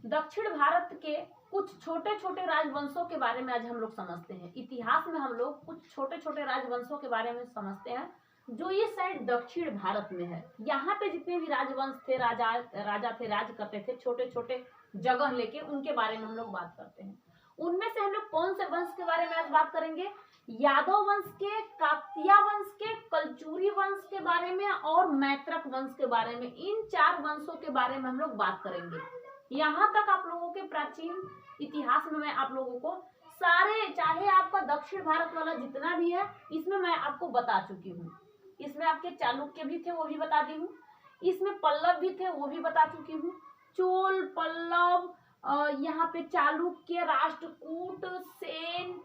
दक्षिण भारत के कुछ छोटे छोटे राजवंशों के बारे में आज हम लोग समझते हैं। इतिहास में हम लोग कुछ छोटे छोटे राजवंशों के बारे में समझते हैं जो ये साइड दक्षिण भारत में है। यहाँ पे जितने भी राजवंश थे, राजा थे, राज करते थे, छोटे छोटे जगह लेके, उनके बारे में हम लोग बात करते हैं। उनमें से हम लोग कौन से वंश के बारे में आज बात करेंगे? यादव वंश के, काकतीय वंश के, कलचुरी वंश के बारे में और मैत्रक वंश के बारे में। इन 4 वंशों के बारे में हम लोग बात करेंगे। यहाँ तक आप लोगों के प्राचीन इतिहास में मैं आप लोगों को सारे, चाहे आपका दक्षिण भारत वाला जितना भी है, इसमें मैं आपको बता चुकी हूँ। इसमें आपके चालुक्य भी थे, वो भी बता दी हूँ। इसमें पल्लव भी थे, वो भी बता चुकी हूँ। चोल, पल्लव, यहाँ पे चालुक्य, राष्ट्रकूट, सेन,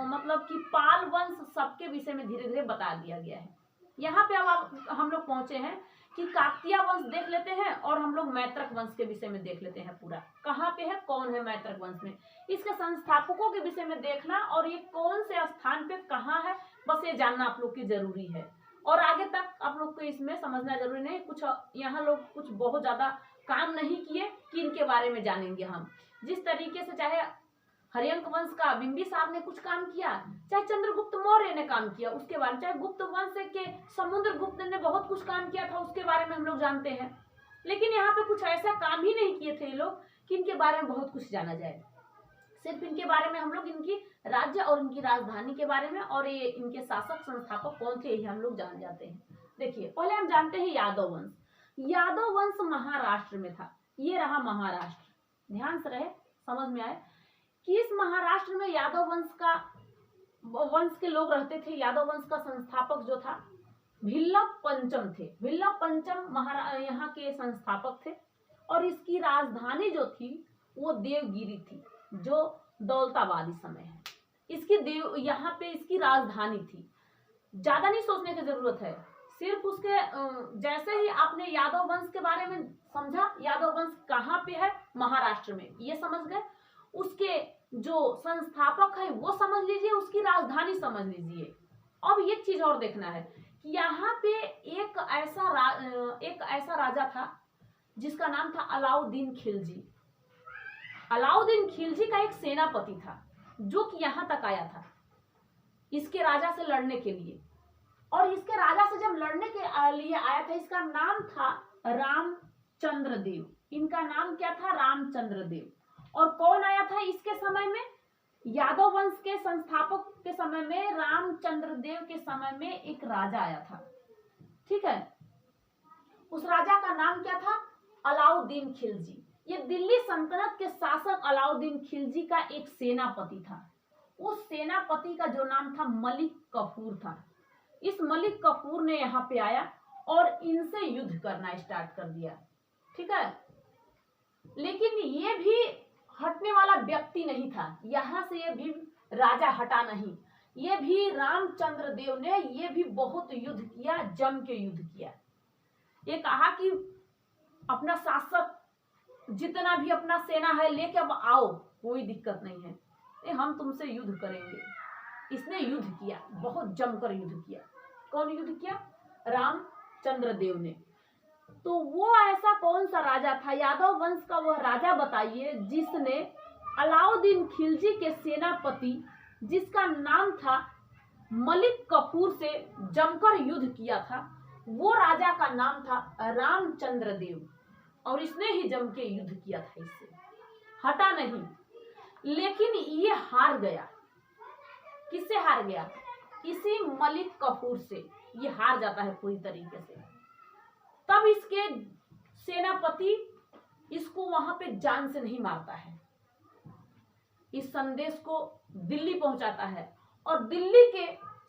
मतलब कि पाल वंश, सबके विषय में धीरे धीरे बता दिया गया है। यहाँ पे अब हम लोग पहुंचे हैं कि काकतीय वंश देख लेते हैं और हम लोग मैत्रक वंश के विषय में देख लेते हैं। पूरा कहाँ पे है, कौन है मैत्रक वंश में, इसके संस्थापकों के विषय में देखना और ये कौन से स्थान पे कहाँ है, बस ये जानना आप लोग की जरूरी है। और आगे तक आप लोग को इसमें समझना जरूरी नहीं। कुछ यहाँ लोग कुछ बहुत ज्यादा काम नहीं किए कि इनके बारे में जानेंगे हम। जिस तरीके से चाहे हर्यंक वंश का बिंबिसार ने कुछ काम किया, चाहे चंद्रगुप्त मौर्य ने काम किया उसके बारे में, चाहे गुप्त वंश के समुद्रगुप्त ने बहुत कुछ काम किया था, उसके बारे में हम लोग जानते हैं। लेकिन यहाँ पे कुछ ऐसा काम ही नहीं किए थे लोग कि इनके बारे में बहुत कुछ जाना जाए। सिर्फ इनके बारे में हम लोग इनकी राज्य और इनकी राजधानी के बारे में और ये इनके शासक संस्थापक कौन थे, ये हम लोग जान जाते हैं। देखिए, पहले हम जानते हैं यादव वंश। यादव वंश महाराष्ट्र में था। ये रहा महाराष्ट्र, ध्यान से रहे, समझ में आए कि इस महाराष्ट्र में यादव वंश के लोग रहते थे। यादव वंश का संस्थापक जो था भिल्लव पंचम थे। भिल्लव पंचम यहाँ के संस्थापक थे और इसकी राजधानी जो थी वो देवगिरी थी, जो दौलताबाद इस समय है। यहाँ पे इसकी राजधानी थी। ज्यादा नहीं सोचने की जरूरत है, सिर्फ उसके जैसे ही आपने यादव वंश के बारे में समझा, यादव वंश कहाँ पे है, महाराष्ट्र में, ये समझ गए। उसके जो संस्थापक है वो समझ लीजिए, उसकी राजधानी समझ लीजिए। अब एक चीज और देखना है कि यहाँ पे एक ऐसा राजा था जिसका नाम था अलाउद्दीन खिलजी। अलाउद्दीन खिलजी का एक सेनापति था जो कि यहाँ तक आया था इसके राजा से लड़ने के लिए। और इसके राजा से जब लड़ने के लिए आया था, इसका नाम था रामचंद्र देव। इनका नाम क्या था? रामचंद्र देव। और कौन आया था इसके समय में? यादव वंश के संस्थापक के समय में, रामचंद्र देव के समय में एक राजा आया था, ठीक है। उस राजा का नाम क्या था? अलाउद्दीन खिलजी। ये दिल्ली सल्तनत के शासक अलाउद्दीन खिलजी का एक सेनापति था। उस सेनापति का जो नाम था मलिक कफूर था। इस मलिक कफूर ने यहाँ पे आया और इनसे युद्ध करना स्टार्ट कर दिया, ठीक है। लेकिन ये भी हटने वाला व्यक्ति नहीं था, यहाँ से ये भी राजा हटा नहीं। ये भी रामचंद्र देव ने ये भी बहुत युद्ध किया, जम के युद्ध किया। ये कहा कि अपना शासक जितना भी अपना सेना है लेके अब आओ, कोई दिक्कत नहीं है, हम तुमसे युद्ध करेंगे। इसने युद्ध किया, बहुत जमकर युद्ध किया। कौन युद्ध किया? रामचंद्र देव ने। तो वो ऐसा कौन सा राजा था, यादव वंश का वह राजा बताइए जिसने अलाउद्दीन खिलजी के सेनापति जिसका नाम था मलिक कफूर से जमकर युद्ध किया था। वो राजा का नाम था रामचंद्र देव और इसने ही जम के युद्ध किया था, इससे हटा नहीं। लेकिन ये हार गया। किससे हार गया? इसी मलिक कफूर से ये हार जाता है पूरी तरीके से। तब इसके सेनापति इसको वहां पे जान से नहीं मारता है, इस संदेश को दिल्ली पहुंचाता है और दिल्ली के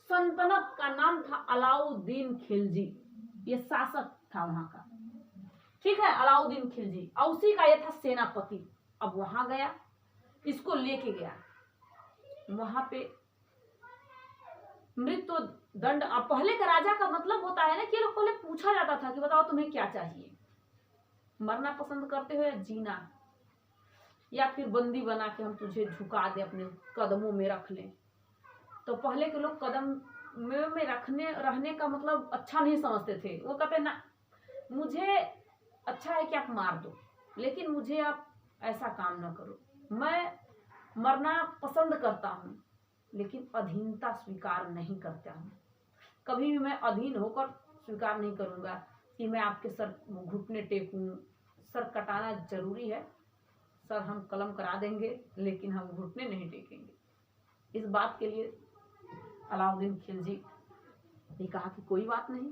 सल्तनत का नाम था अलाउद्दीन खिलजी। ये शासक था वहां का, ठीक है, अलाउद्दीन खिलजी। और उसी का ये था सेनापति। अब वहां गया, इसको लेके गया, वहां पे मृत्यु दंड। अब पहले के राजा का मतलब होता है ना कि लोग पहले पूछा जाता था कि बताओ तुम्हें क्या चाहिए, मरना पसंद करते हो या जीना, या फिर बंदी बना के हम तुझे झुका दे, अपने कदमों में रख लें। तो पहले के लोग कदम में रहने का मतलब अच्छा नहीं समझते थे। वो कहते ना, मुझे अच्छा है कि आप मार दो, लेकिन मुझे आप ऐसा काम ना करो। मैं मरना पसंद करता हूँ, लेकिन अधीनता स्वीकार नहीं करता हूँ। कभी भी मैं अधीन होकर स्वीकार नहीं करूँगा कि मैं आपके सर घुटने टेकूं। सर कटाना जरूरी है, सर हम कलम करा देंगे, लेकिन हम घुटने नहीं टेकेंगे। इस बात के लिए अलाउद्दीन खिलजी ने कहा कि कोई बात नहीं।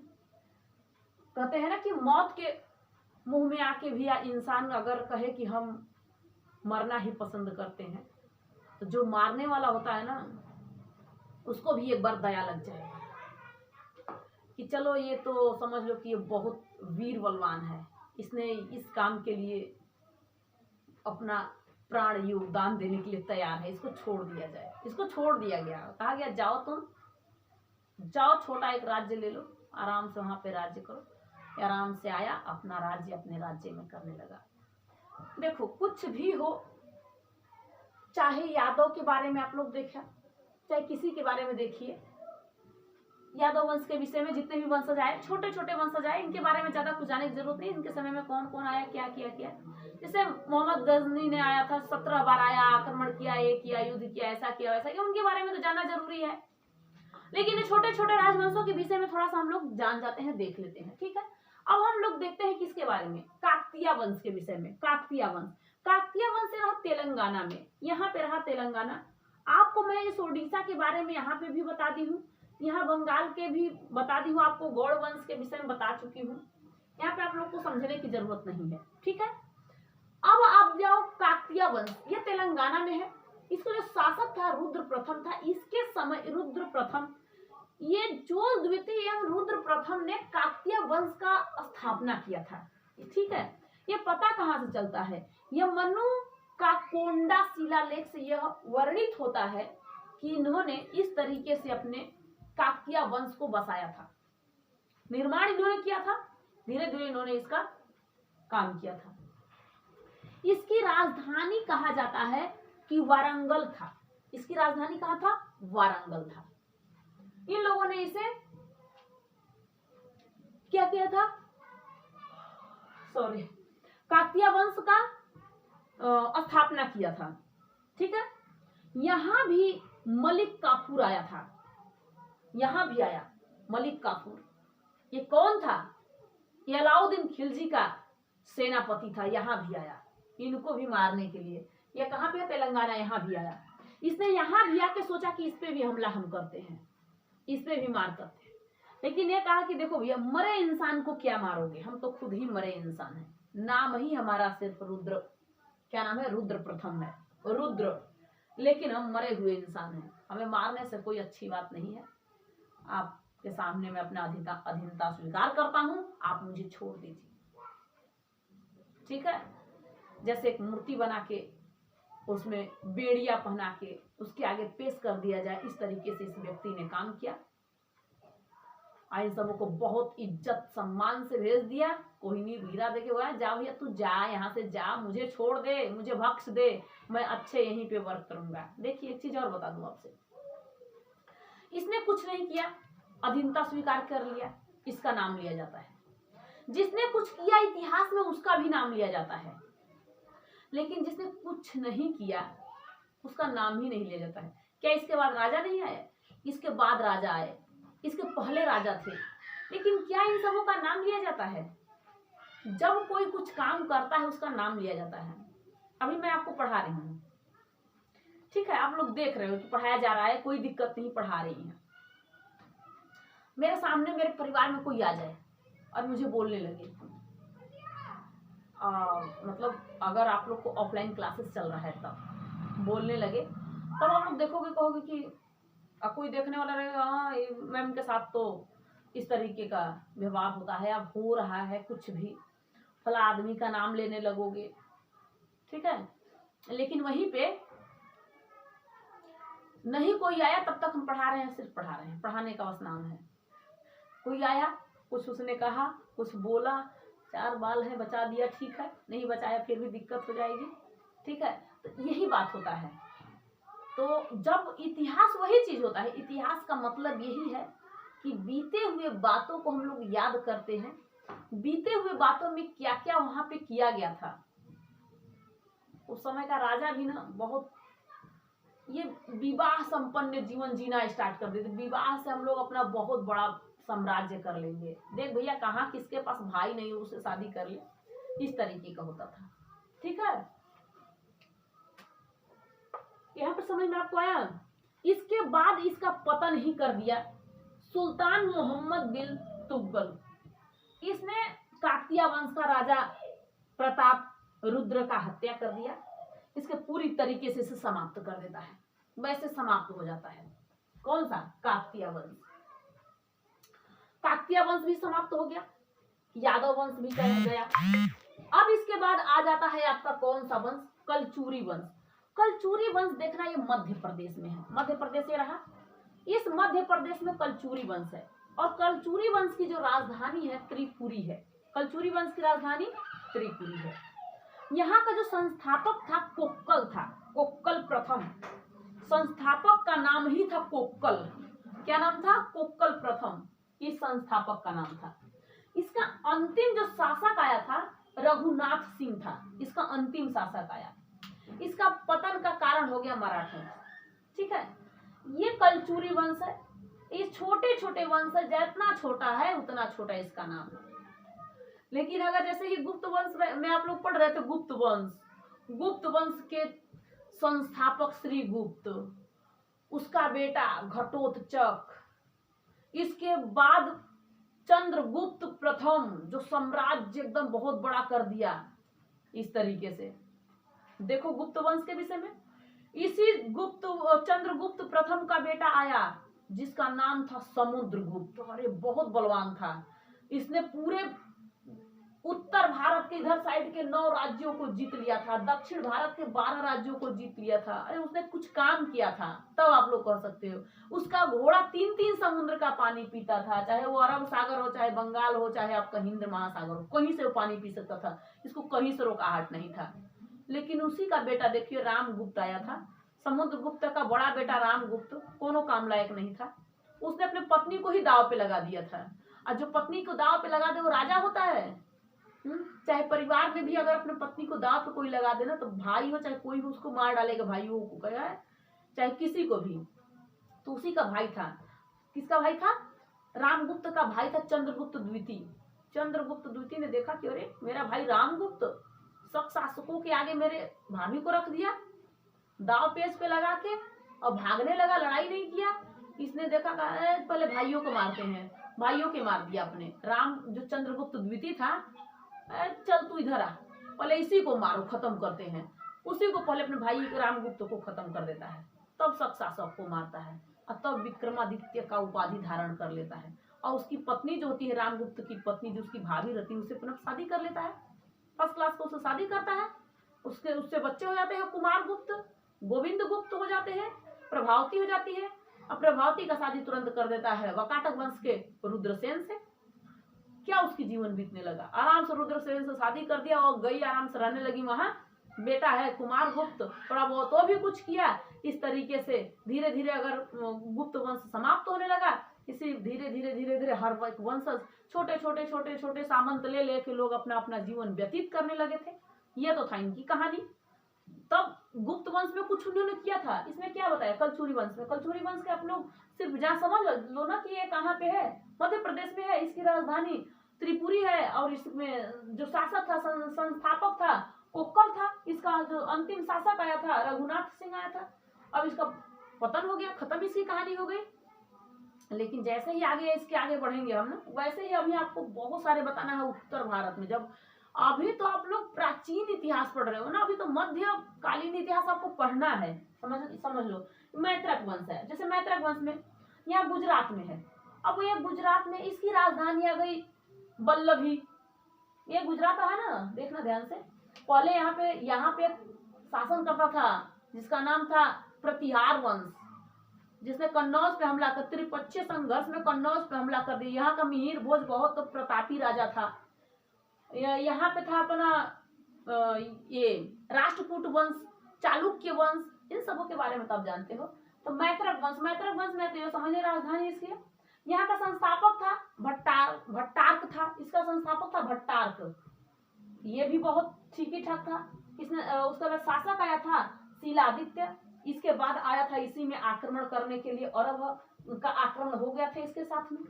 कहते हैं ना कि मौत के मुंह में आके भी इंसान अगर कहे कि हम मरना ही पसंद करते हैं, तो जो मारने वाला होता है ना, उसको भी एक बार दया लग जाएगा कि चलो ये तो समझ लो कि ये बहुत वीर बलवान है, इसने इस काम के लिए अपना प्राण योगदान देने के लिए तैयार है, इसको छोड़ दिया जाए। इसको छोड़ दिया गया, कहा गया जाओ तुम जाओ, छोटा एक राज्य ले लो, आराम से वहां पे राज्य करो। आराम से आया, अपना राज्य अपने राज्य में करने लगा। देखो कुछ भी हो, चाहे यादव के बारे में आप लोग देखा, चाहे किसी के बारे में देखिए, यादव वंश के विषय में जितने भी वंशज आए, छोटे छोटे वंशज आए, इनके बारे में ज्यादा कुछ जाने की जरूरत नहीं। इनके समय में कौन कौन आया, क्या किया किया। जैसे मोहम्मद गजनी ने आया था, 17 बार आया, आक्रमण किया, ये किया, युद्ध किया, ऐसा किया वैसा किया, उनके बारे में तो जानना जरूरी है। लेकिन छोटे छोटे राजवंशों के विषय में थोड़ा सा हम लोग जान जाते हैं, देख लेते हैं। ठीक है, अब हम लोग देखते हैं किसके बारे में, काकतीय वंश के विषय में। काकतीय वंश, काकतीय वंश से रहा तेलंगाना में, यहाँ पे रहा तेलंगाना। आपको मैं इस ओडिशा के बारे में यहाँ पे भी बता दी हूँ, यहाँ बंगाल के भी बता दी हूँ, आपको गौड़ वंश के विषय में बता चुकी हूँ। यहाँ पे आप लोग को समझने की जरूरत नहीं है। ठीक है, अब आप जाओ काकतीय वंश, ये तेलंगाना में है। इसको जो शासक था रुद्र प्रथम था। इसके समय रुद्र प्रथम, ये जो द्वितीय रुद्र प्रथम ने काकतीय वंश का स्थापना किया था। ठीक है, ये पता कहाँ से चलता है, यह मनु का कोंडा शिलालेख से यह वर्णित होता है कि इन्होंने इस तरीके से अपने काकतीय वंश को बसाया था, निर्माण इन्होंने किया था, धीरे धीरे इन्होंने इसका काम किया था। इसकी राजधानी कहा जाता है कि वारंगल था। इसकी राजधानी कहाँ था, वारंगल था। इन लोगों ने इसे क्या किया था, सॉरी, काकतीय वंश का स्थापना किया था। ठीक है, यहां भी मलिक काफूर आया था, यहां भी आया मलिक काफूर। ये कौन था, ये अलाउद्दीन खिलजी का सेनापति था, यहां भी आया इनको भी मारने के लिए। ये कहां पे, तेलंगाना, यहां भी आया। इसने यहां भी आके सोचा कि इस पे भी हमला हम करते हैं, इस पे भी मार करते हैं। लेकिन ये कहा कि देखो भैया, मरे इंसान को क्या मारोगे, हम तो खुद ही मरे इंसान हैं। नाम ही हमारा सिर्फ रुद्र, क्या नाम है, रुद्र प्रथम है, रुद्र, लेकिन हम मरे हुए इंसान हैं, हमें मारने से कोई अच्छी बात नहीं है। आपके सामने मैं अपना अधीनता स्वीकार करता हूं, आप मुझे छोड़ दीजिए। ठीक है, जैसे एक मूर्ति बना के उसमें बेड़िया पहना के उसके आगे पेश कर दिया जाए, इस तरीके से इस व्यक्ति ने काम किया। इन सबों को बहुत इज्जत सम्मान से भेज दिया। कोई नहीं वीरा देखे हुआ है, जा भैया तू जा, यहाँ से जा, मुझे छोड़ दे, मुझे बख्श दे, मैं अच्छे यहीं पे वर्क करूंगा। देखिए एक चीज और बता दूं आपसे, इसने कुछ नहीं किया, अधीनता स्वीकार कर लिया, इसका नाम लिया जाता है। जिसने कुछ किया इतिहास में उसका भी नाम लिया जाता है, लेकिन जिसने कुछ नहीं किया उसका नाम ही नहीं लिया जाता है। क्या इसके बाद राजा नहीं आए, इसके बाद राजा आए, इसके पहले राजा थे, लेकिन क्या इन सबों का नाम लिया जाता है? जब कोई कुछ काम करता है उसका नाम लिया जाता है। अभी मैं आपको पढ़ा रही हूँ, ठीक है, आप लोग देख रहे हो कि पढ़ाया जा रहा है, कोई दिक्कत नहीं, पढ़ा रही है। मेरे सामने मेरे परिवार में कोई आ जाए और मुझे बोलने लगे, मतलब अगर आप लोग को ऑफलाइन क्लासेस चल रहा है तब बोलने लगे, तब आप लोग देखोगे, कहोगे कि कोई देखने वाला रहेगा, हाँ मैम के साथ तो इस तरीके का व्यवहार होता है, अब हो रहा है कुछ भी, फला आदमी का नाम लेने लगोगे। ठीक है, लेकिन वहीं पे नहीं कोई आया, तब तक हम पढ़ा रहे हैं, सिर्फ पढ़ा रहे हैं, पढ़ाने का बस नाम है। कोई आया, कुछ उसने कहा, कुछ बोला, 4 बाल है बचा दिया, ठीक है, नहीं बचाया फिर भी दिक्कत हो जाएगी। ठीक है, तो यही बात होता है। तो जब इतिहास वही चीज होता है, इतिहास का मतलब यही है कि बीते हुए बातों को हम लोग याद करते हैं, बीते हुए बातों में क्या क्या वहां पे किया गया था, उस समय का राजा भी ना बहुत ये विवाह संपन्न जीवन जीना स्टार्ट कर देते। विवाह से हम लोग अपना बहुत बड़ा साम्राज्य कर लेंगे, देख भैया कहाँ किसके पास भाई नहीं हो उससे शादी कर ले, इस तरीके का होता था। ठीक है, यहाँ पर समझ में आपको आया। इसके बाद इसका पतन ही कर दिया सुल्तान मोहम्मद बिन तुगलक। इसने काकतीय वंश का राजा प्रताप रुद्र का हत्या कर दिया, इसके पूरी तरीके से इसे समाप्त कर देता है। वैसे समाप्त हो जाता है कौन सा, काकतीय वंश। काकतीय वंश भी समाप्त हो गया, यादव वंश भी गया। अब इसके बाद आ जाता है आपका कौन सा वंश, कलचुरी वंश। कलचुरी वंश देखना ये मध्य प्रदेश में है, मध्य प्रदेश ये रहा, इस मध्य प्रदेश में कलचुरी वंश है। और कलचुरी वंश की जो राजधानी है त्रिपुरी है, कलचुरी वंश की राजधानी त्रिपुरी है। यहाँ का जो संस्थापक था कोक्कल था, कोक्कल प्रथम। संस्थापक का नाम ही था कोक्कल, क्या नाम था, कोक्कल प्रथम, इस संस्थापक का नाम था। इसका अंतिम जो शासक आया था रघुनाथ सिंह था, इसका अंतिम शासक आया। इसका पतन का कारण हो गया मराठा। ठीक है, ये कलचुरी वंश है, ये छोटे छोटे वंश है, जितना छोटा है उतना छोटा इसका नाम है। लेकिन अगर जैसे कि गुप्त वंश में आप लोग पढ़ रहे थे, गुप्त वंश, गुप्त वंश के संस्थापक श्री गुप्त, उसका बेटा घटोत्कच, इसके बाद चंद्रगुप्त प्रथम जो साम्राज्य एकदम बहुत बड़ा कर दिया। इस तरीके से देखो गुप्त वंश के विषय में, इसी गुप्त चंद्रगुप्त प्रथम का बेटा आया जिसका नाम था समुद्रगुप्त। अरे बहुत बलवान था, इसने पूरे उत्तर भारत के इधर साइड के 9 राज्यों को जीत लिया था, दक्षिण भारत के 12 राज्यों को जीत लिया था। अरे उसने कुछ काम किया था, तब आप लोग कह सकते हो। उसका घोड़ा 3-3 समुद्र का पानी पीता था, चाहे वो अरब सागर हो, चाहे बंगाल हो, चाहे आपका हिंद महासागर हो, कहीं से वो पानी पी सकता था, इसको कहीं से रोकाहट नहीं था। लेकिन उसी का बेटा देखिए रामगुप्त आया था, समुद्रगुप्त का बड़ा बेटा रामगुप्त कोनो काम लायक नहीं था, उसने अपने पत्नी को ही दाव पे लगा दिया था। और जो पत्नी को दाव पे लगा दे वो राजा होता है। चाहे परिवार में भी अगर अपने पत्नी को दाव पे कोई लगा देना तो भाई हो चाहे कोई हो उसको मार डालेगा, भाइयों को कहा है, चाहे किसी को भी। तो उसी का भाई था, किसका भाई था, रामगुप्त का भाई था चंद्रगुप्त द्वितीय। चंद्रगुप्त द्वितीय ने देखा कि अरे मेरा भाई रामगुप्त सब शासकों के आगे मेरे भाभी को रख दिया दाव पेच पे लगा के और भागने लगा, लड़ाई नहीं किया। इसने देखा पहले भाइयों को मारते हैं, भाइयों के मार दिया अपने। राम जो चंद्रगुप्त द्वितीय था, चल तू इधर आ, पहले इसी को मारो, खत्म करते हैं। उसी को पहले अपने भाई रामगुप्त को खत्म कर देता है, तब सब शासक को मारता है और तब विक्रमादित्य का उपाधि धारण कर लेता है। और उसकी पत्नी जो होती है, रामगुप्त की पत्नी जो उसकी भाभी रहती है, उससे पुनः शादी कर लेता है, फर्स्ट क्लास को उससे शादी करता है। उससे बच्चे हो जाते हैं, कुमार गुप्त, गोविंद गुप्त हो जाते हैं, प्रभावती हो जाती है। अब प्रभावती का शादी तुरंत कर देता है वाकाटक वंश के रुद्रसेन से। क्या उसकी जीवन बीतने लगा, आराम से रुद्रसेन से शादी कर दिया और गई आराम से रहने लगी वहां। बेटा है कुमार गुप्त, थोड़ा बहुत तो भी कुछ किया। इस तरीके से धीरे धीरे अगर गुप्त वंश समाप्त होने लगा, इसी धीरे धीरे धीरे धीरे हर वंशज छोटे छोटे छोटे छोटे सामंत ले लेके लोग अपना अपना जीवन व्यतीत करने लगे थे। ये तो था इनकी कहानी। तब गुप्त वंश में कुछ उन्होंने किया था, इसमें क्या बताया कलचुरी वंश में। कलचुरी वंश के आप लोग सिर्फ जहाँ समझ लो ना कि ये कहाँ पे है, मध्य प्रदेश में है, इसकी राजधानी त्रिपुरी है और इसमें जो शासक था, संस्थापक था कोक्कल था। इसका जो अंतिम शासक आया था रघुनाथ सिंह आया था। अब इसका पतन हो गया, खत्म इसकी कहानी हो गई। लेकिन जैसे ही आगे इसके आगे बढ़ेंगे हम ना, वैसे ही अभी आपको बहुत सारे बताना है उत्तर भारत में। जब अभी तो आप लोग प्राचीन इतिहास पढ़ रहे हो ना, अभी तो मध्यकालीन इतिहास आपको पढ़ना है। समझ लो मैत्रक वंश है, जैसे मैत्रक वंश में यहाँ गुजरात में है। अब ये गुजरात में इसकी राजधानी आ गई बल्लभी। ये गुजरात है ना, देखना ध्यान से। पहले यहाँ पे शासन करता था जिसका नाम था प्रतिहार वंश, जिसने कन्नौज पे हमला कर, त्रिपक्षीय संघर्ष में कन्नौज पे हमला कर दिया। यहाँ का मिहिर भोज बहुत प्रतापी राजा था। यहाँ पे था अपना ये राष्ट्रकूट वंश, चालुक्य वंश, इन सबों के बारे में तब जानते हो। तो मैत्रक वंश में तो समझिए राजधानी इसकी। यहाँ का संस्थापक था भट्टार्क था, इसका संस्थापक था भट्टार्क। ये भी बहुत ठीक ही ठाक था। किसने उसके बाद शासक आया था शीलादित्य। इसके बाद आया था इसी में आक्रमण करने के लिए, अरब का आक्रमण हो गया था इसके साथ में।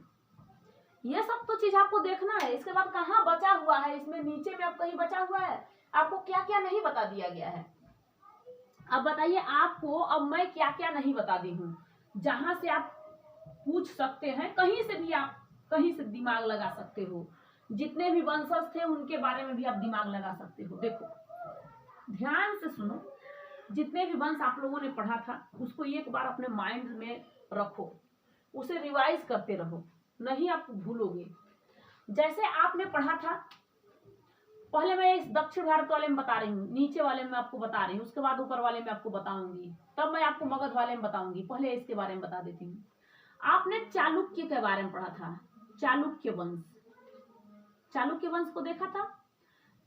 ये सब तो चीज आपको देखना है। इसके बाद कहाँ बचा हुआ है, इसमें नीचे में अब कहीं बचा हुआ है, आपको क्या क्या नहीं बता दिया गया है। अब बताइए आपको, अब मैं क्या क्या नहीं बता दी हूँ, जहां से आप पूछ सकते हैं, कहीं से भी आप कहीं से दिमाग लगा सकते हो। जितने भी वंशज थे उनके बारे में भी आप दिमाग लगा सकते हो। देखो ध्यान से सुनो, जितने भी वंश आप लोगों ने पढ़ा था उसको एक बार अपने माइंड में रखो, उसे रिवाइज करते रहो, नहीं आप भूलोगे। जैसे आपने पढ़ा था, पहले मैं इस दक्षिण भारत वाले में बता रही हूँ, नीचे वाले में आपको बता रही हूँ, उसके बाद ऊपर वाले में आपको बताऊंगी, तब मैं आपको मगध वाले में बताऊंगी। पहले इसके बारे में बता देती हूँ। आपने चालुक्य के बारे में पढ़ा था, चालुक्य वंश, चालुक्य वंश को देखा था।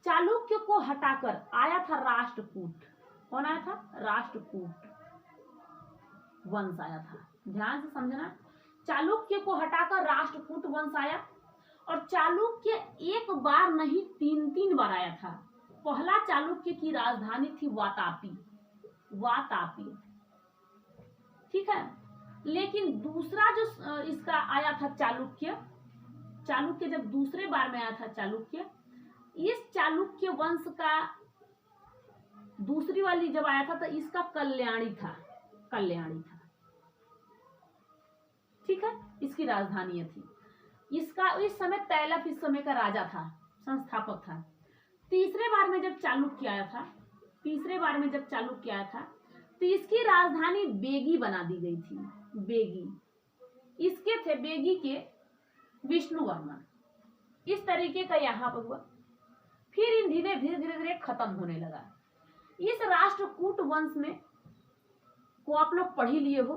चालुक्य को हटाकर आया था राष्ट्रकूट। कौन आया था? राष्ट्रकूट वंश आया था। ध्यान से समझना, चालुक्य को हटाकर राष्ट्रकूट वंश आया। और चालुक्य एक बार नहीं 3 बार आया था। पहला चालुक्य की राजधानी थी वातापी, वातापी, ठीक है। लेकिन दूसरा जो इसका आया था चालुक्य, चालुक्य जब दूसरे बार में आया था चालुक्य, इस चालुक्य वंश का दूसरी वाली जब आया था तो इसका कल्याणी था, कल्याणी था, ठीक है। इसकी राजधानी थी। इसका इस समय तैलफ इस समय का राजा था, संस्थापक था। तीसरे बार में जब चालुक्य आया था, तीसरे बार में जब चालुक्य आया था तो इसकी राजधानी बेगी बना दी गई थी, बेगी। इसके थे बेगी के विष्णुवर्मन। इस तरीके का यहाँ पर हुआ। फिर इन धीरे धीरे धीरे धीरे खत्म होने लगा। इस राष्ट्रकूट वंश में को आप लोग पढ़ ही लिए हो।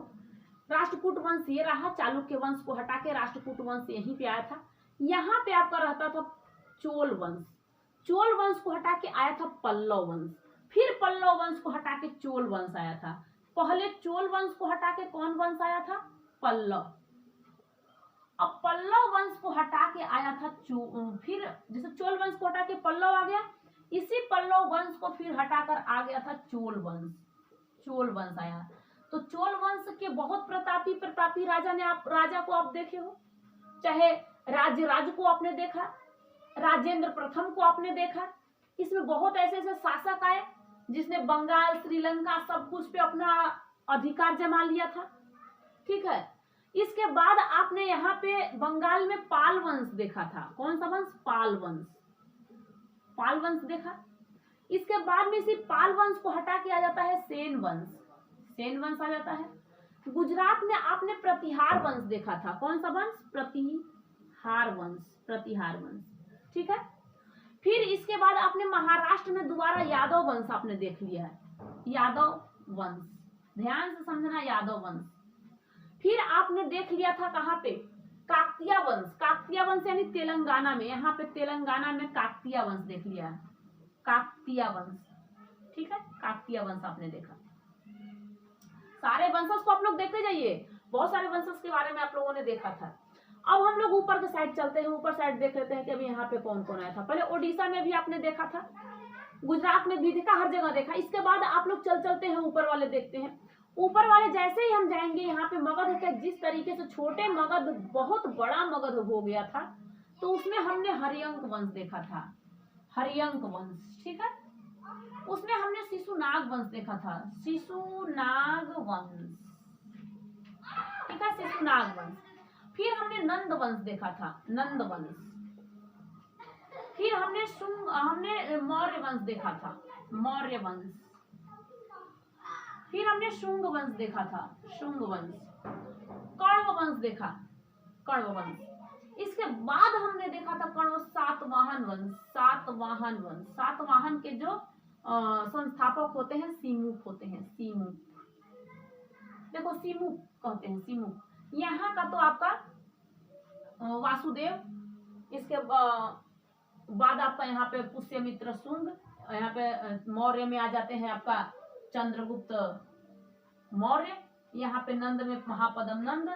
राष्ट्रकूट वंश ये रहा, चालुक्य वंश को हटा के राष्ट्रकूट वंश यहीं पे आया था। यहाँ पे आपका रहता था चोल वंश, चोल वंश को हटा के आया था पल्लव वंश, फिर पल्लव वंश को हटा के चोल वंश आया था। पहले चोल वंश को हटा के कौन वंश आया था? पल्लव। अब पल्लव वंश को हटा के आया था फिर जैसे चोल वंश को हटा के पल्लव आ गया, इसी पल्लव वंश को फिर हटाकर आ गया था चोल वंश, चोल वंश आया। तो चोल वंश के बहुत प्रतापी प्रतापी राजा को आप देखे हो, चाहे राज को आपने देखा, राजेंद्र प्रथम को आपने देखा। इसमें बहुत ऐसे ऐसे शासक आए जिसने बंगाल, श्रीलंका सब कुछ पे अपना अधिकार जमा लिया था, ठीक है। इसके बाद आपने यहाँ पे बंगाल में पाल वंश देखा था। कौन सा वंश? पाल वंश, पाल वंश देखा। इसके बाद में इसी पाल वंश को हटा के आ जाता है सेन वंश, सेन वंश आ जाता है। गुजरात में आपने प्रतिहार वंश देखा था। कौन सा वंश? प्रतिहार वंश, प्रतिहार वंश, ठीक है। फिर इसके बाद आपने महाराष्ट्र में दोबारा यादव वंश आपने देख लिया है, यादव वंश, ध्यान से समझना, यादव वंश। फिर आपने देख लिया था कहाँ पे? काकतीय वंश, काकतीय वंश यानी तेलंगाना में, यहाँ पे तेलंगाना में काकतीय वंश देख लिया, काकतीय वंश, ठीक है। काकतीय वंश आपने देखा। सारे वंशज को आप लोग देखते जाइए, बहुत सारे वंशज के बारे में आप लोगों ने देखा था। अब हम लोग ऊपर के साइड चलते हैं, ऊपर साइड देख लेते हैं कि अभी यहाँ पे कौन कौन आया था। पहले ओडिशा में भी आपने देखा था, गुजरात में भी देखा, हर जगह देखा। इसके बाद आप लोग चलते हैं ऊपर वाले देखते हैं। ऊपर वाले जैसे ही हम जाएंगे, यहाँ पे मगध के जिस तरीके से छोटे मगध बहुत बड़ा मगध हो गया था, तो उसमें हमने हरियंक वंश देखा था, हरियंक वंश, ठीक है। उसमें हमने शिशुनाग वंश देखा था, शिशुनाग वंश, ठीक है, शिशुनाग वंश। फिर हमने नंद वंश देखा था, नंद वंश। फिर हमने मौर्य वंश देखा था, मौर्य वंश। फिर हमने शुंग वंश देखा था, शुंग वंश। कण्व वंश देखा, कण्व वंश। इसके बाद हमने देखा था कण्व सातवाहन वंश, सातवाहन वंश। सातवाहन के जो संस्थापक होते हैं सीमुख होते हैं, सीमुख, देखो सीमुख कहते हैं, सीमुख। यहाँ का तो आपका वासुदेव। इसके बाद आपका यहाँ पे पुष्यमित्र शुंग, यहाँ पे मौर्य में आ जाते हैं आपका चंद्रगुप्त मौर्य, यहाँ पे नंद में महापदम नंद,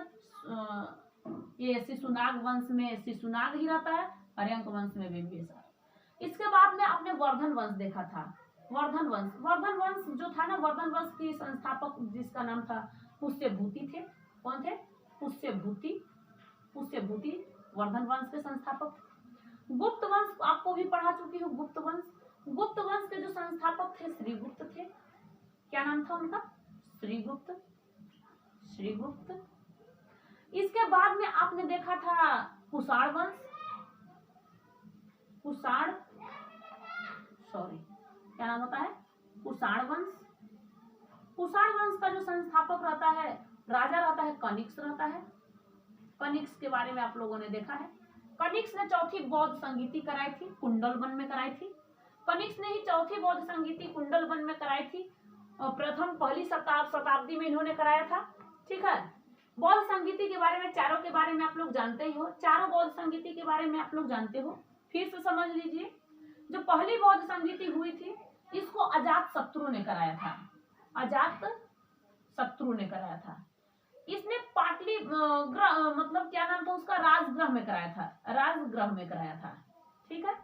ये शिशुनाग वंश में शिशुनाग ही रहता है, हरियंक वंश में बिंबिसार। इसके बाद में आपने वर्धन वंश देखा था, वर्धन वंश, वर्धन वंश जो था ना, वर्धन वंश की संस्थापक जिसका नाम था पुष्यभूति थे। कौन थे? पुष्यभूति, पुष्यभूति वर्धन वंश के संस्थापक। गुप्त वंश आपको भी पढ़ा चुकी हूँ, गुप्त वंश। गुप्त वंश के जो संस्थापक थे श्रीगुप्त थे। क्या नाम था उनका? श्रीगुप्त, श्रीगुप्त। इसके बाद में आपने देखा था कुषाण वंश, कुषाण, सॉरी क्या नाम होता है? कुषाण वंश। कुषाण वंश का जो संस्थापक रहता है, राजा रहता है कनिष्क रहता है। कनिष्क के बारे में आप लोगों ने देखा है। कनिष्क ने चौथी बौद्ध संगीति कराई थी, कुंडलवन में कराई थी। कनिष्क ने ही चौथी बौद्ध संगीति कुंडलवन में कराई थी। प्रथम पहली शताब्दी में इन्होंने कराया था। ठीक है, बौद्ध संगीति के बारे में, चारों के बारे में आप लोग जानते ही हो, चारों बौद्ध संगीति के बारे में आप लोग जानते हो। फिर से समझ लीजिए, जो पहली बौद्ध संगीति हुई थी इसको अजात शत्रु ने कराया था, अजात शत्रु ने कराया था। इसने पाटली मतलब क्या नाम था उसका, राजगृह में कराया था, राजगृह में कराया था। ठीक है,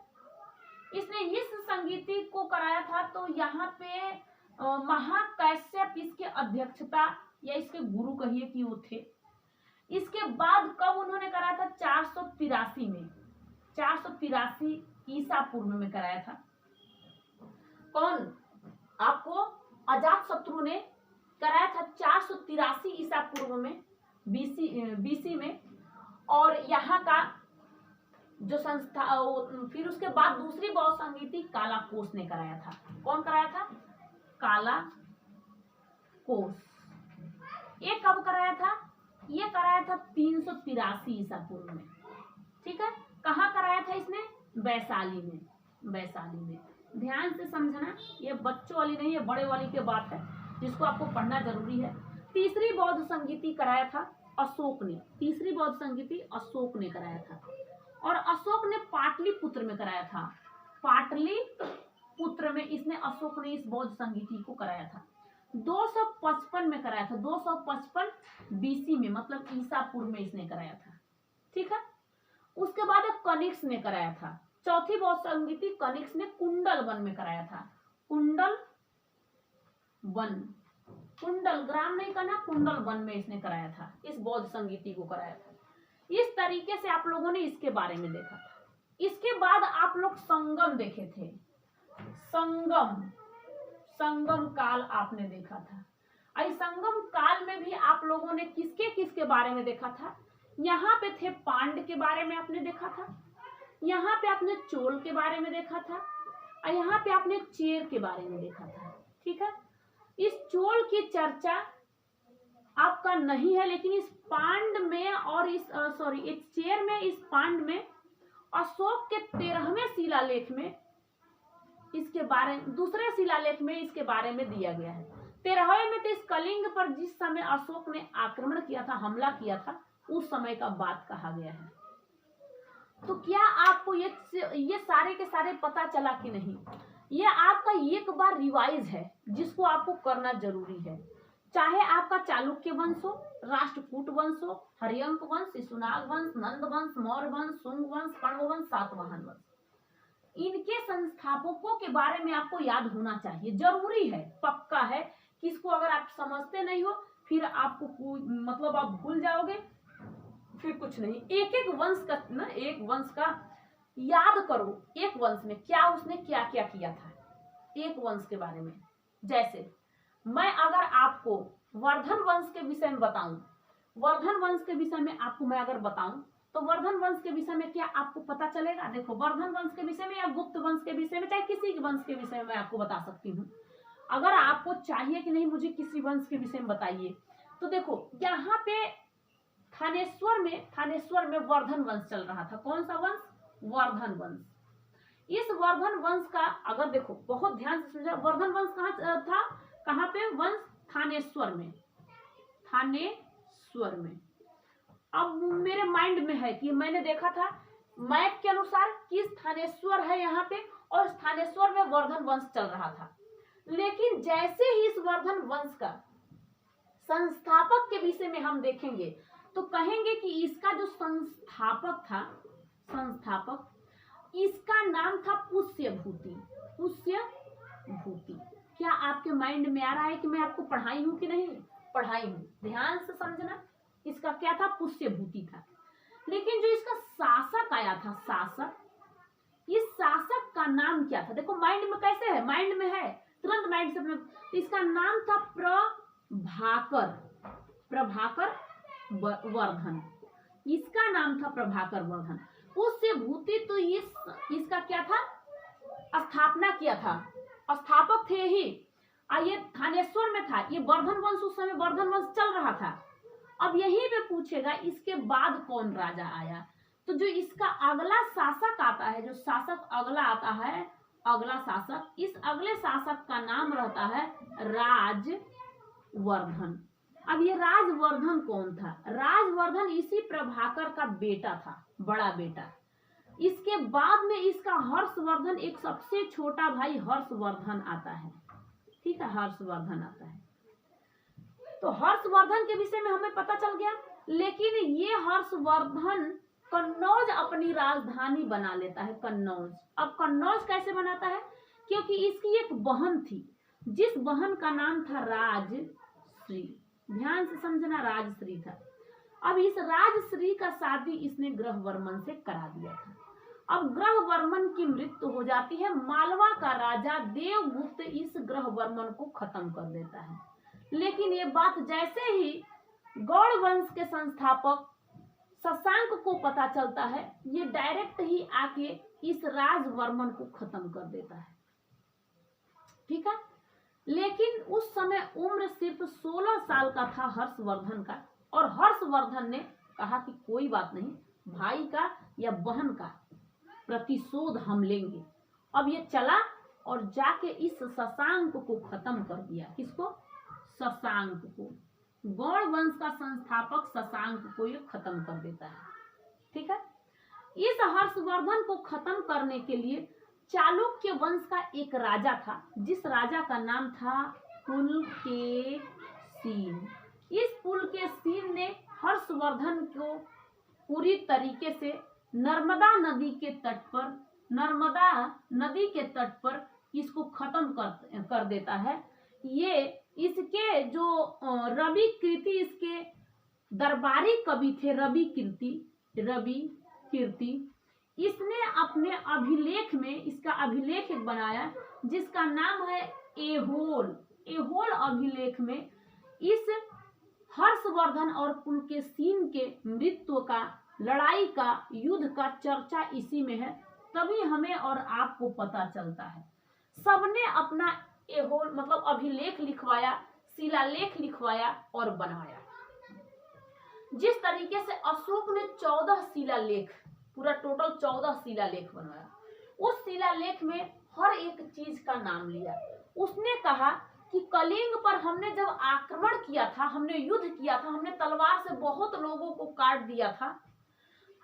इसने इस संगीति को कराया था। तो यहाँ पे महाकश्यप इसके अध्यक्षता या इसके गुरु कहिए कि वो थे। इसके बाद कब उन्होंने कराया था? 483 में, 483 ईसा पूर्व में कराया था। कौन? आपको अजात शत्रु ने कराया था 483 ईसा पूर्व में, बीसी में। और यहाँ का जो संस्था, फिर उसके बाद दूसरी बौद्ध संगीति कालाकोस ने कराया था। कौन कराया था? कालाकोस। ये कब कराया था? ये कराया था 383 ईसा पूर्व में। ठीक है, कहाँ कराया था इसने? वैशाली में, वैशाली में। ध्यान से समझना, ये बच्चों वाली नहीं, ये बड़े वाली की बात है जिसको आपको पढ़ना जरूरी है। तीसरी बौद्ध संगीति कराया था अशोक ने, तीसरी बौद्ध संगीति अशोक ने कराया था। और अशोक ने पाटलिपुत्र में कराया था, पाटलिपुत्र में इसने, अशोक ने इस बौद्ध संगीति को कराया था। 255 में कराया था, 255 बीसी में, मतलब ईसा पूर्व में इसने कराया था। ठीक है, उसके बाद कनिष्क ने कराया था। चौथी बौद्ध संगीति कनिष्क ने कुंडलवन में कराया था। कुंडल वन, कुंडल ग्राम नहीं करना, कुंडल वन में इसने कराया था, इस बौद्ध संगीति को कराया था। इस तरीके से आप लोगों ने इसके बारे में देखा था। इसके बाद आप लोग संगम देखे थे, संगम, संगम काल आपने देखा था। इस संगम काल में भी आप लोगों ने किसके किसके बारे में देखा था? यहाँ पे थे पांड के बारे में आपने देखा था, यहाँ पे आपने चोल के बारे में देखा था, और यहाँ पे आपने चेर के बारे में देखा था। ठीक है, इस चोल की चर्चा आपका नहीं है, लेकिन इस पांड में और इस इस चेर में, इस पांड में अशोक के 13वें शिलालेख में इसके बारे में, दूसरे शिलालेख में इसके बारे में दिया गया है। 13वें में तो इस कलिंग पर जिस समय अशोक ने आक्रमण किया था, हमला किया था, उस समय का बात कहा गया है। तो क्या आपको ये सारे के सारे पता चला कि नहीं? ये आपका एक बार रिवाइज है जिसको आपको करना जरूरी है। चाहे आपका चालुक्य वंश हो, राष्ट्रकूट वंश हो, हरियंक वंश, शिशुनाग वंश, नंद वंश, मौर्य वंश, शुंग वंश, कण्व वंश, सातवाहन वंश, इनके संस्थापकों के बारे में आपको याद होना चाहिए, जरूरी है, पक्का है। किसको अगर आप समझते नहीं हो फिर आपको मतलब आप भूल जाओगे, फिर कुछ नहीं। एक एक वंश का ना, एक वंश का याद करो, एक वंश में क्या उसने क्या क्या किया था, एक वंश के बारे में। जैसे मैं अगर आपको वर्धन वंश के विषय में बताऊं, वर्धन वंश के विषय में आपको मैं अगर बताऊं, तो वर्धन वंश के विषय में क्या आपको पता चलेगा? देखो, वर्धन वंश के विषय में या गुप्त वंश के विषय में, चाहे किसी वंश के विषय में मैं आपको बता सकती हूँ। अगर आपको चाहिए कि नहीं मुझे किसी वंश के विषय में बताइए, तो देखो यहाँ पे थानेश्वर में वर्धन वंश चल रहा था। कौन सा वंश? वर्धन वंश। इस वर्धन वंश का अगर देखो, बहुत ध्यान से समझो, वर्धन वंश कहाँ था, कहाँ पे वंश? थानेश्वर में, थानेश्वर में। अब मेरे माइंड में है कि मैंने देखा था मैप के अनुसार कि थानेश्वर है यहाँ पे, और थानेश्वर में वर्धन वंश चल रहा था। लेकिन जैसे ही इस वर्धन वंश का संस्थापक के विषय में हम देखेंगे तो कहेंगे कि इसका जो संस्थापक था, संस्थापक, इसका नाम था पुष्यभूति, पुष्यभूति। भूति। क्या आपके माइंड में आ रहा है कि मैं आपको पढ़ाई हूं कि नहीं? पढ़ाई हूं, ध्यान से समझना। इसका क्या था? पुष्य भूति था। लेकिन जो इसका शासक आया था, शासक, इस शासक का नाम क्या था? देखो माइंड में कैसे है, माइंड में है, तुरंत माइंड से अपने। इसका नाम था प्रभाकर, प्रभाकर वर्धन। इसका नाम था प्रभाकर वर्धन। पुष्य भूति तो इसका क्या था? स्थापना किया था, स्थापक थे ही। ये थानेश्वर में था, ये वर्धन वंश, उस समय वर्धन वंश चल रहा था। अब यही पे पूछेगा इसके बाद कौन राजा आया, तो जो इसका अगला शासक आता है, जो शासक अगला आता है, अगला शासक, इस अगले शासक का नाम रहता है राजवर्धन। अब ये राजवर्धन कौन था? राजवर्धन इसी प्रभाकर का बेटा था, बड़ा बेटा। इसके बाद में इसका हर्षवर्धन, एक सबसे छोटा भाई हर्षवर्धन आता है, ठीक है, हर्षवर्धन आता है। तो हर्षवर्धन के विषय में हमें पता चल गया। लेकिन ये हर्षवर्धन कन्नौज अपनी राजधानी बना लेता है, कन्नौज। अब कन्नौज कैसे बनाता है? क्योंकि इसकी एक बहन थी, जिस बहन का नाम था राजश्री। ध्यान से समझना, राजश्री था। अब इस राजश्री का शादी इसने ग्रहवर्मन से करा दिया था। अब ग्रहवर्मन की मृत्यु हो जाती है। मालवा का राजा देवगुप्त इस ग्रहवर्मन को खत्म कर देता है। लेकिन ये बात जैसे ही गौड़ वंश के संस्थापक शशांक को पता चलता है, ये डायरेक्ट ही आके इस राजवर्मन को खत्म कर देता है, ठीक है। लेकिन उस समय उम्र सिर्फ 16 साल का था हर्षवर्धन का, और हर्षवर्धन ने कहा कि कोई बात नहीं, भाई का या बहन का प्रतिशोध हम लेंगे। अब ये चला और जाके इस शशांक को खत्म कर दिया। किसको? शशांक को। गौड़ वंश का संस्थापक शशांक को ये खत्म कर देता है, ठीक है। इस हर्षवर्धन को खत्म करने के लिए चालुक्य वंश का एक राजा था, जिस राजा का नाम था पुलकेशीन। इस पुलकेशीन ने हर्षवर्धन को पूरी तरीके से नर्मदा नदी के तट पर इसको खत्म कर देता है। ये इसके जो रवि कीर्ति, इसके दरबारी कवि थे रवि कीर्ति, इसने अपने अभिलेख में इसका अभिलेख बनाया, जिसका नाम है एहोल अभिलेख में इस हर्षवर्धन और पुलकेशीन के मृत्यु का, लड़ाई का, युद्ध का चर्चा इसी में है। तभी हमें और आपको पता चलता है। सबने अपना एहोल मतलब अभिलेख लिखवाया, शिलालेख लिखवाया और बनाया। जिस तरीके से अशोक ने 14 शिलालेख, पूरा टोटल 14 शिलालेख बनवाया, उस शिलालेख में हर एक चीज का नाम लिया। उसने कहा कि कलिंग पर हमने जब आक्रमण किया था, हमने युद्ध किया था, हमने तलवार से बहुत लोगों को काट दिया था,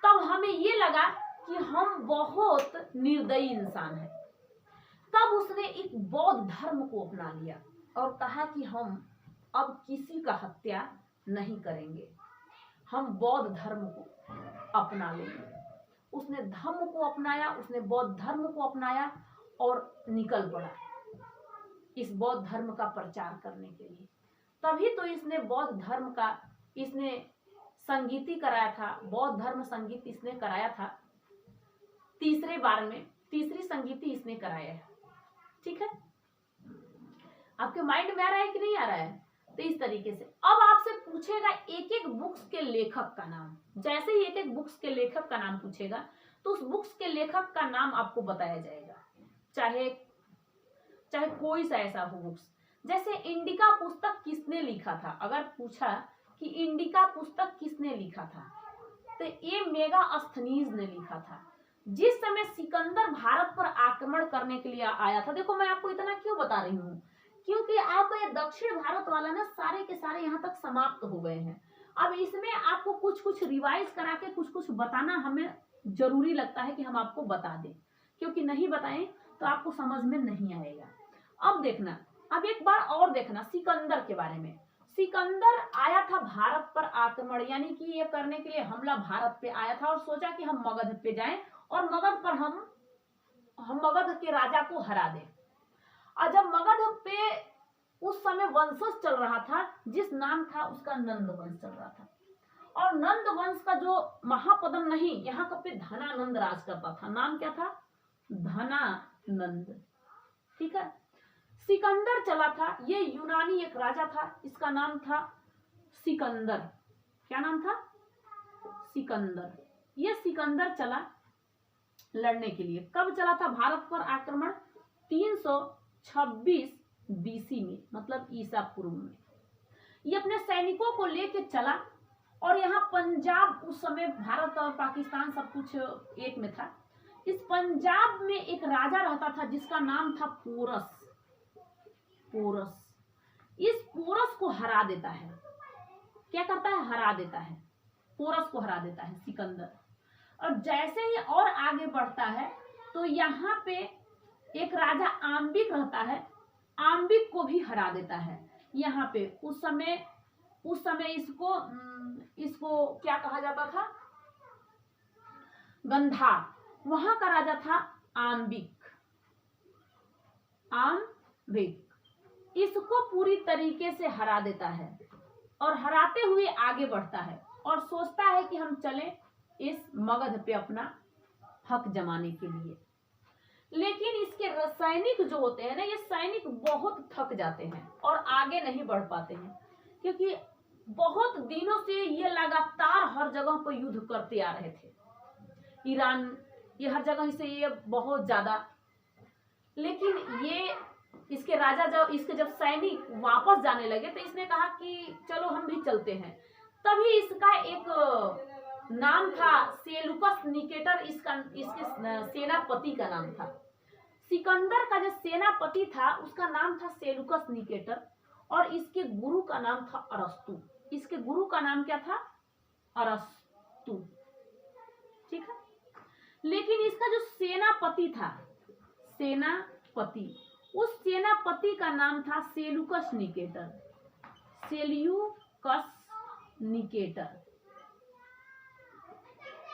तब हमें ये लगा कि हम बहुत निर्दयी इंसान हैं। तब उसने एक बौद्ध धर्म को अपना लिया और कहा कि हम अब किसी का हत्या नहीं करेंगे, हम बौद्ध धर्म को अपना लेंगे। उसने धर्म को अपनाया, उसने बौद्ध धर्म को अपनाया और निकल पड़ा इस बौद्ध धर्म का प्रचार करने के लिए। तभी तो इसने बौद्ध धर्म का संगीति कराया था, बौद्ध धर्म संगीत इसने कराया था। तीसरी संगीति इसने कराया है, ठीक है। आपके माइंड में आ रहा है कि नहीं आ रहा है? तो इस तरीके से अब आपसे पूछेगा एक एक बुक्स के लेखक का नाम। जैसे ही एक एक बुक्स के लेखक का नाम पूछेगा तो उस बुक्स के लेखक का नाम आपको बताया जाएगा, चाहे कोई सा ऐसा हो बुक्स। जैसे इंडिका पुस्तक किसने लिखा था, अगर पूछा कि इंडिका पुस्तक किसने लिखा था, तो ये मेगास्थनीज ने लिखा था। जिस समय सिकंदर भारत पर आक्रमण करने के लिए आया था, देखो मैं आपको इतना क्यों बता रही हूँ, क्योंकि आपका ये दक्षिण भारत वाला ना सारे के सारे यहाँ तक समाप्त हो गए हैं। अब इसमें आपको कुछ कुछ रिवाइज करा के कुछ बताना हमें जरूरी लगता है कि हम आपको बता दें, क्योंकि नहीं बताएं तो आपको समझ में नहीं आएगा। अब देखना, अब एक बार और देखना सिकंदर के बारे में। सिकंदर आया था भारत पर आक्रमण, यानी कि ये करने के लिए हमला भारत पे आया था और सोचा कि हम मगध पे जाएं और मगध पर हम मगध के राजा को हरा दें। और जब मगध पे उस समय वंशज चल रहा था, जिस नाम था उसका नंद वंश चल रहा था। और नंद वंश का जो महापदम नहीं, यहाँ का पे धनानंद राज करता था। नाम क्या था? धनानंद। ठीक है। सिकंदर चला था, ये यूनानी एक राजा था, इसका नाम था सिकंदर। क्या नाम था? सिकंदर। ये सिकंदर चला लड़ने के लिए। कब चला था भारत पर आक्रमण? 326 बीसी में, मतलब ईसा पूर्व में। ये अपने सैनिकों को लेके चला और यहाँ पंजाब, उस समय भारत और पाकिस्तान सब कुछ एक में था। इस पंजाब में एक राजा रहता था जिसका नाम था पोरस। पोरस। इस पोरस को हरा देता है। क्या करता है? हरा देता है। पोरस को हरा देता है सिकंदर। और जैसे ही और आगे बढ़ता है तो यहाँ पे एक राजा आम्बिक रहता है, आम्बिक को भी हरा देता है। यहाँ पे उस समय इसको क्या कहा जाता था? गंधार। वहां का राजा था आम्बिक। इसको पूरी तरीके से हरा देता है और हराते हुए आगे बढ़ता है और सोचता है कि हम चलें इस मगध पे अपना हक जमाने के लिए। लेकिन इसके सैनिक जो होते हैं ना, ये सैनिक बहुत थक जाते हैं और आगे नहीं बढ़ पाते हैं, क्योंकि बहुत दिनों से ये लगातार हर जगह पर युद्ध करते आ रहे थे। ईरान, ये हर जगह से ये बहुत ज्यादा। लेकिन ये इसके राजा जब सैनिक वापस जाने लगे तो इसने कहा कि चलो हम भी चलते हैं। तभी इसका एक नाम था सेलुकस निकेटर, इसके सेनापति का नाम था। सिकंदर का जो सेनापति था उसका नाम था सेलुकस निकेटर और इसके गुरु का नाम था अरस्तु। इसके गुरु का नाम क्या था? अरस्तु। ठीक है। लेकिन इसका जो सेनापति था, उस सेनापति का नाम था सेलुकस निकेटर। Seleucus Nicator.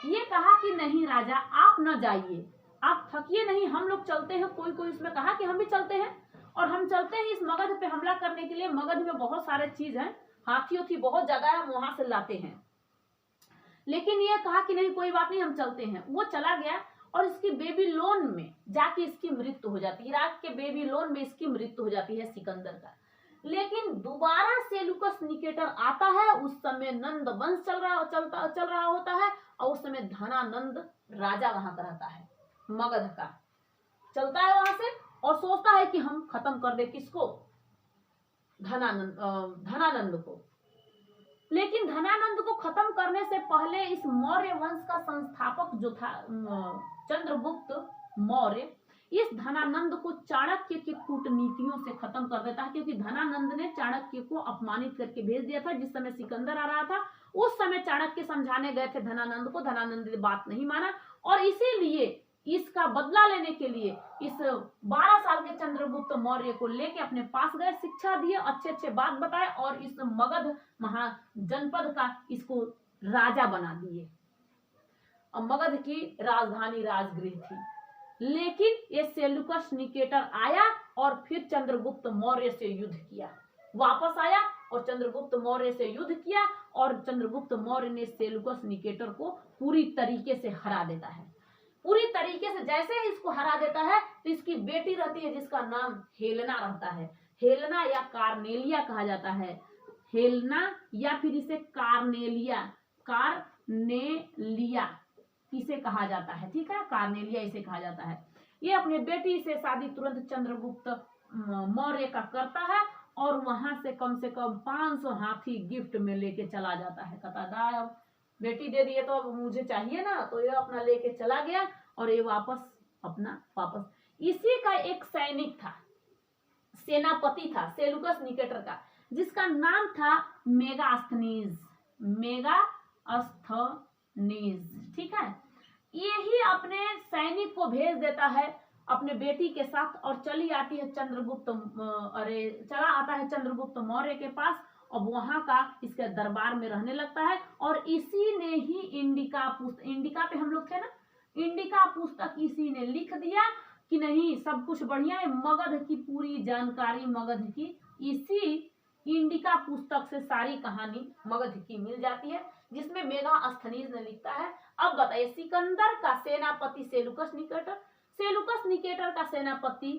ये कहा कि नहीं राजा, आप न जाइए, आप थकिए नहीं, हम लोग चलते हैं। कोई इसमें कहा कि हम भी चलते हैं और हम चलते हैं इस मगध पे हमला करने के लिए। मगध में बहुत सारे चीज हैं, हाथी बहुत ज्यादा है, हम वहां से लाते हैं। लेकिन ये कहा कि नहीं, कोई बात नहीं, हम चलते हैं। वो चला गया और इसकी बेबीलोन में जाके इसकी मृत्यु हो जाती है। इराक के बेबीलोन में इसकी मृत्यु हो जाती है सिकंदर का। लेकिन दोबारा सेलुकस निकेटर आता है। उस समय नंद वंश चल रहा होता है और उस समय धनानंद राजा वहां का रहता है, मगध का। चलता है वहां से और सोचता है कि हम खत्म कर दे किसको? धनानंद को। लेकिन धनानंद को खत्म करने से पहले इस मौर्य वंश का संस्थापक जो था चंद्रगुप्त मौर्य, इस धनानंद को चाणक्य की कूटनीतियों से खत्म कर देता है, क्योंकि धनानंद ने चाणक्य को अपमानित करके भेज दिया था। जिस समय सिकंदर आ रहा था उस समय चाणक्य समझाने गए थे धनानंद को, धनानंद ने बात नहीं माना और इसीलिए इसका बदला लेने के लिए इस 12 साल के चंद्रगुप्त मौर्य को लेके अपने पास गए, शिक्षा दिए, अच्छे बात बताए और इस मगध महाजनपद का इसको राजा बना दिए। और मगध की राजधानी राजगृह थी। लेकिन ये सेल्यूकस निकेटर आया और फिर चंद्रगुप्त मौर्य से युद्ध किया। वापस आया और चंद्रगुप्त मौर्य से युद्ध किया और चंद्रगुप्त मौर्य ने सेल्यूकस निकेटर को पूरी तरीके से हरा देता है। पूरी तरीके से जैसे ही इसको हरा देता है तो इसकी बेटी रहती है जिसका नाम हेलेना रहता है। हेलेना या कार्नेलिया कहा जाता है। हेलेना या फिर इसे कार्नेलिया इसे कहा जाता है। ठीक है, कार्नेलिया इसे कहा जाता है। ये अपने बेटी से शादी तुरंत चंद्रगुप्त मौर्य का करता है और वहां से कम 500 हाथी गिफ्ट में लेके चला जाता है। कहता है अब बेटी दे दिए तो अब मुझे चाहिए ना, तो ये अपना लेके चला गया और ये वापस इसी का एक सैनिक था, सेनापति था सेलुकस निकेटर का, जिसका नाम था मेगास्थनीज। ठीक है। यही अपने सैनिक को भेज देता है अपने बेटी के साथ और चला आता है चंद्रगुप्त मौर्य के पास। अब वहां का इसके दरबार में रहने लगता है और इसी ने ही इंडिका पे हम लोग थे ना, इंडिका पुस्तक इसी ने लिख दिया कि नहीं सब कुछ बढ़िया है, मगध की पूरी जानकारी मगध की इसी इंडिका पुस्तक से सारी कहानी मगध की मिल जाती है, जिसमें मेगास्थनीज ने लिखा है। अब बताइए, सिकंदर का सेनापति सेलुकस निकेटर, सेलुकस निकेटर का सेनापति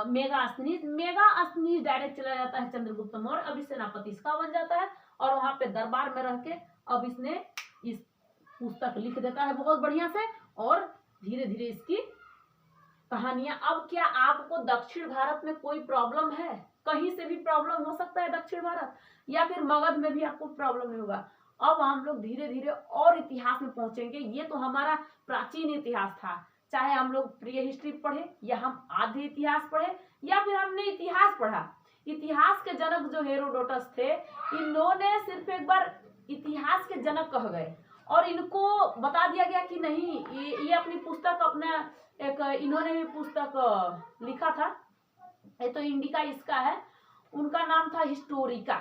मेगास्थनीज डायरेक्ट चला जाता है चंद्रगुप्त मौर्य, अभी सेनापति इसका बन जाता है और वहां पे दरबार में रह के अब इसने इस पुस्तक लिख देता है बहुत बढ़िया से, और धीरे धीरे इसकी कहानियां। अब क्या आपको दक्षिण भारत में कोई प्रॉब्लम है? कहीं से भी प्रॉब्लम हो सकता है दक्षिण भारत, या फिर मगध में भी आपको प्रॉब्लम नहीं होगा। अब हम लोग धीरे धीरे और इतिहास में पहुंचेंगे। ये तो हमारा प्राचीन इतिहास था, चाहे हम लोग प्री हिस्ट्री पढ़े या हम आधे इतिहास पढ़े या फिर हमने इतिहास पढ़ा। इतिहास के जनक जो हेरोडोटस थे, इन्होंने सिर्फ एक बार इतिहास के जनक कह गए और इनको बता दिया गया कि नहीं, ये अपनी पुस्तक अपना एक इन्होंने भी पुस्तक लिखा था, ये तो इंडिका इसका है, उनका नाम था हिस्टोरिका,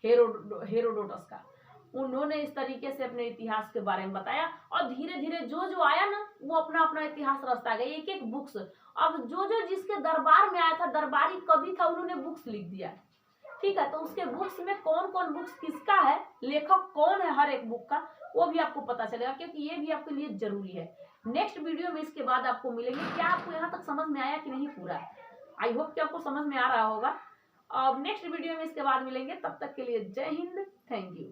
हेरोडोटस का। उन्होंने इस तरीके से अपने इतिहास के बारे में बताया और धीरे धीरे जो जो आया ना वो अपना अपना इतिहास रचता गया, एक एक बुक्स। अब जो जो जिसके दरबार में आया था, दरबारी कवि था, उन्होंने बुक्स लिख दिया, ठीक है। तो उसके बुक्स में कौन कौन बुक्स किसका है, लेखक कौन है हर एक बुक का, वो भी आपको पता चलेगा, क्योंकि ये भी आपके लिए जरूरी है। नेक्स्ट वीडियो में इसके बाद आपको मिलेंगे। क्या आपको यहाँ तक समझ में आया कि नहीं पूरा? आई होप कि आपको समझ में आ रहा होगा। अब नेक्स्ट वीडियो में इसके बाद मिलेंगे, तब तक के लिए जय हिंद, थैंक यू।